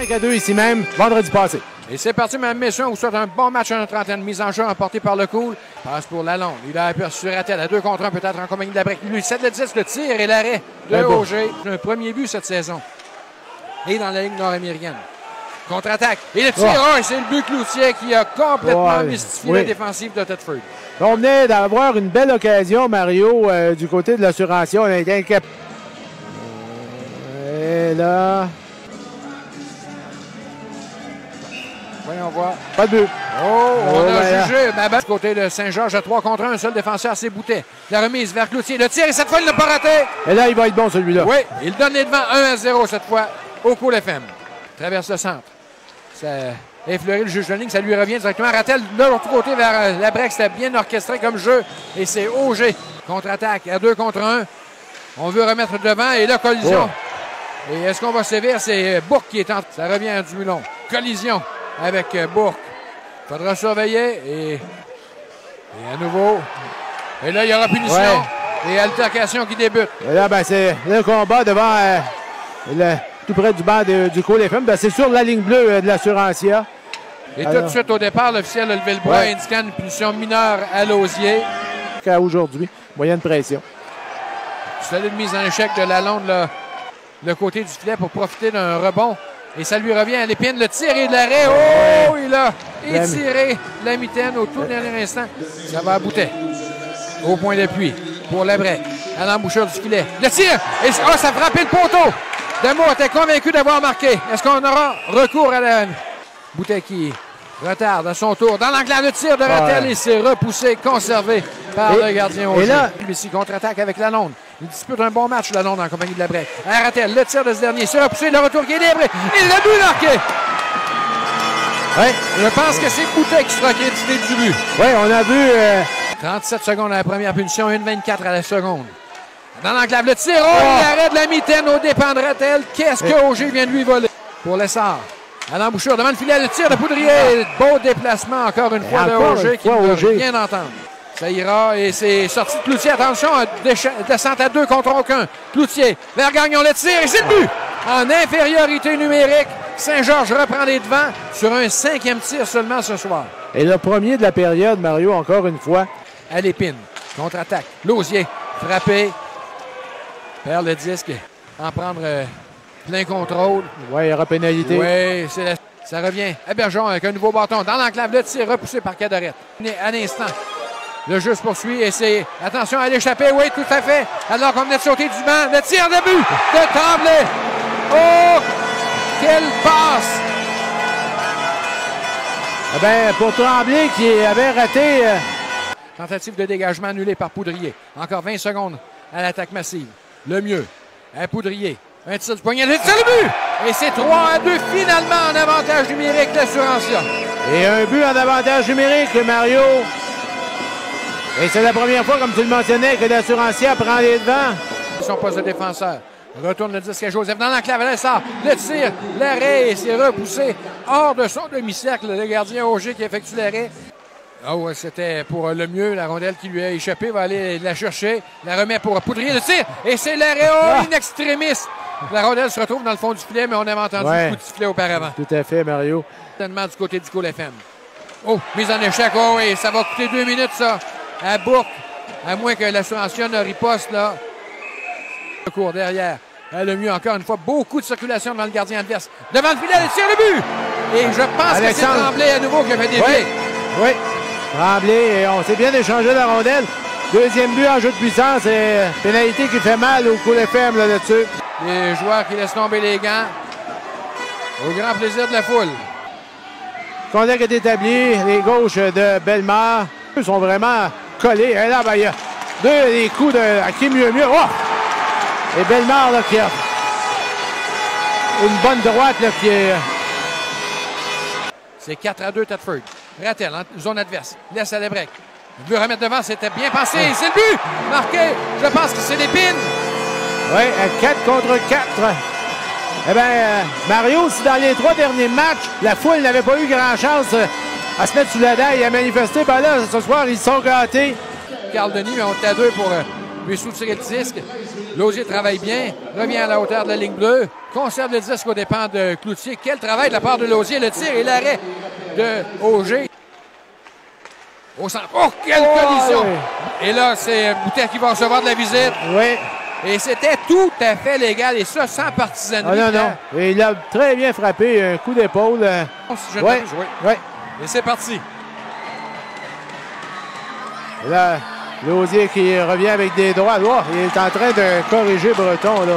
5-2 ici même, vendredi passé. Et c'est parti, Mme Messon. On vous souhaite un bon match à notre antenne. Mise en jeu emporté par le Cool. Passe pour Lalonde. Il a aperçu Rattel à 2 contre 1, peut-être en compagnie de la break. Lui, 7-10, le tir et l'arrêt de Auger. Un premier but cette saison. Et dans la ligne nord-américaine. Contre-attaque. Et le tir, et c'est le but Cloutier qui a complètement mystifié la défensive de Thetford. On venait d'avoir une belle occasion, Mario, du côté de l'assurantion. On a été incapable. Et là... Voyons voir. Pas de but. On a jugé. Du côté de Saint-Georges à 3 contre 1, un seul défenseur, c'est Boutet. La remise vers Cloutier. Le tir, et cette fois, il n'a pas raté. Et là, il va être bon, celui-là. Oui, il donne les devants 1-0 cette fois au Cool FM. Traverse le centre. Ça a effleuré le juge de ligne. Ça lui revient directement. Rattel de l'autre côté vers la break. C'était bien orchestré comme jeu. Et c'est Auger. Contre-attaque à 2 contre 1. On veut remettre devant. Et là, collision. Et est-ce qu'on va sévir? C'est Bourque qui est en... Ça revient à Dumulon. Collision avec Bourque. Il faudra surveiller. Et à nouveau. Et là, il y aura punition. Et altercation qui débute. Et là, c'est le combat devant... tout près du banc du Cool FM. C'est sur la ligne bleue de l'Assurancia. Et tout de suite au départ, l'officiel a levé le bras indiquant une punition mineure à Lausier. Jusqu'à aujourd'hui, moyenne pression. Solide mise en échec de Lalonde, le côté du filet pour profiter d'un rebond. Et ça lui revient à l'épine, le tir et de l'arrêt. Oh, il a étiré la mitaine au tout dernier instant. Ça va à Boutet. Au point d'appui pour Labrec. À l'embouchure du filet. Le tir! Et ça a frappé le poteau! Demo était convaincu d'avoir marqué. Est-ce qu'on aura recours à la... Boutet qui retarde à son tour. Dans l'enclave de tir de Rattel, il s'est repoussé, conservé par le gardien au jeu. Et là, ici, contre-attaque avec Lalonde. Il dispute un bon match, Lalonde, en compagnie de la break. À Rattel, le tir de ce dernier. C'est repoussé, le retour qui est libre. Il a but marqué! Je pense que c'est Boutet qui sera crédité du but. On a vu... 37 secondes à la première punition, 1,24 à la seconde. Dans l'enclave, le tir, l'arrêt de la mitaine au dépend de Rattel. Qu'est-ce que Auger vient de lui voler? Pour l'essor. À l'embouchure, devant le filet, le tir de Poudrier. Beau déplacement, encore une fois, de Auger qui ne veut rien entendre. Ça ira, et c'est sorti de Cloutier. Attention, descente à 2 contre aucun. Cloutier, vers Gagnon, le tir, et c'est le but! En infériorité numérique, Saint-Georges reprend les devants sur un 5e tir seulement ce soir. Et le premier de la période, Mario, encore une fois. À l'épine. Contre-attaque. Lausier, frappé. Perd le disque. En prendre plein contrôle. Il y aura pénalité. Ça revient à Bergeron avec un nouveau bâton. Dans l'enclave, le tir repoussé par Cadorette. À l'instant, le jeu se poursuit et c'est... Attention à l'échapper. Oui, tout à fait. Alors qu'on venait de sauter du banc. Le tir de but de Tremblay. Oh! Quelle passe! Pour Tremblay qui avait raté... Tentative de dégagement annulée par Poudrier. Encore 20 secondes à l'attaque massive. Le mieux à Poudrier. Un tir du poignet. C'est le but! Et c'est 3-2 finalement en avantage numérique l'Assurancia. Et un but en avantage numérique, Mario. Et c'est la première fois, comme tu le mentionnais, que l'Assurancia prend les devants. Son poste de défenseur. Retourne le disque à Joseph dans l'enclave. Le tir, l'arrêt, et c'est repoussé hors de son demi-cercle. Le gardien Auger qui effectue l'arrêt. C'était pour le mieux. La rondelle qui lui a échappé va aller la chercher. La remet pour Poudrier. Le tir, et c'est l'arrêt in extremis. La rondelle se retrouve dans le fond du filet, mais on avait entendu le coup de sifflet auparavant. Tout à fait, Mario. Certainement du côté du Cool FM. Mise en échec. Et ça va coûter 2 minutes, ça, à Bourque. À moins que l'Assurancia ne riposte, là. Le cours derrière. Le mieux, encore une fois, beaucoup de circulation devant le gardien adverse. Devant le filet, le tir, le but! Et je pense que c'est Tremblay à nouveau qui a fait des pieds. Oui. Tremblay, et on s'est bien échangé la rondelle. Deuxième but en jeu de puissance, et pénalité qui fait mal au Cool FM là-dessus. Les joueurs qui laissent tomber les gants. Au grand plaisir de la foule. Contact est établi. Les gauches de Bellemare sont vraiment collés. Et là, il y a des coups de qui mieux. Et Bellemare là, qui a une bonne droite là, qui est... C'est 4-2 Thetford. Rattel, zone adverse. Laisse à Lebrec. Il veut remettre devant, c'était bien passé. C'est le but! Marqué, je pense que c'est l'épine. Oui, 4 contre 4. Mario, si dans les 3 derniers matchs, la foule n'avait pas eu grand chance à se mettre sous la dalle et à manifester, là, ce soir, ils sont gâtés. Carl Denis, mais on est à 2 pour peut soutirer le disque. Lausier travaille bien, revient à la hauteur de la ligne bleue, conserve le disque aux dépens de Cloutier. Quel travail de la part de Lausier, le tir et l'arrêt de Auger. Au centre. Oh, quelle collision! Oui. Et là, c'est Boutet qui va recevoir de la visite. Oui. Et c'était tout à fait légal, et ça, sans partisanerie. Ah, non. Et il a très bien frappé, un coup d'épaule. Oui. Oui. Et c'est parti. Et là, Lausier qui revient avec des droits. Oh, il est en train de corriger Breton. Là.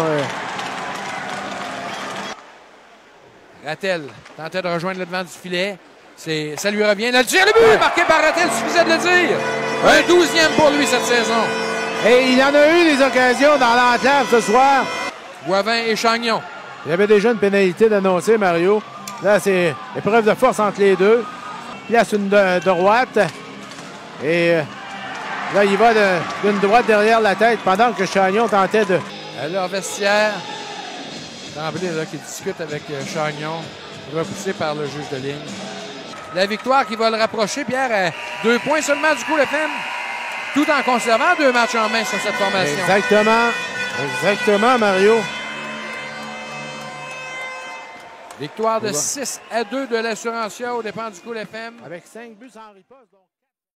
Rattel tentait de rejoindre le devant du filet. Ça lui revient. Le tir, le but marqué par Rattel, suffisait de le dire. Un 12e pour lui cette saison. Et il en a eu des occasions dans l'enclave ce soir. Boivin et Chagnon. Il y avait déjà une pénalité d'annoncer, Mario. Là, c'est épreuve de force entre les deux. Place une droite. Et là, il va d'une droite derrière la tête pendant que Chagnon tentait de... À leur vestiaire. Tremblay là, qui discute avec Chagnon, repoussé par le juge de ligne. La victoire qui va le rapprocher, Pierre, à 2 points seulement du coup, le FM, tout en conservant 2 matchs en main sur cette formation. Exactement, Mario. Victoire de 6-2 de l'Assurancia aux dépens du coup, le FM. Avec 5 buts en riposte.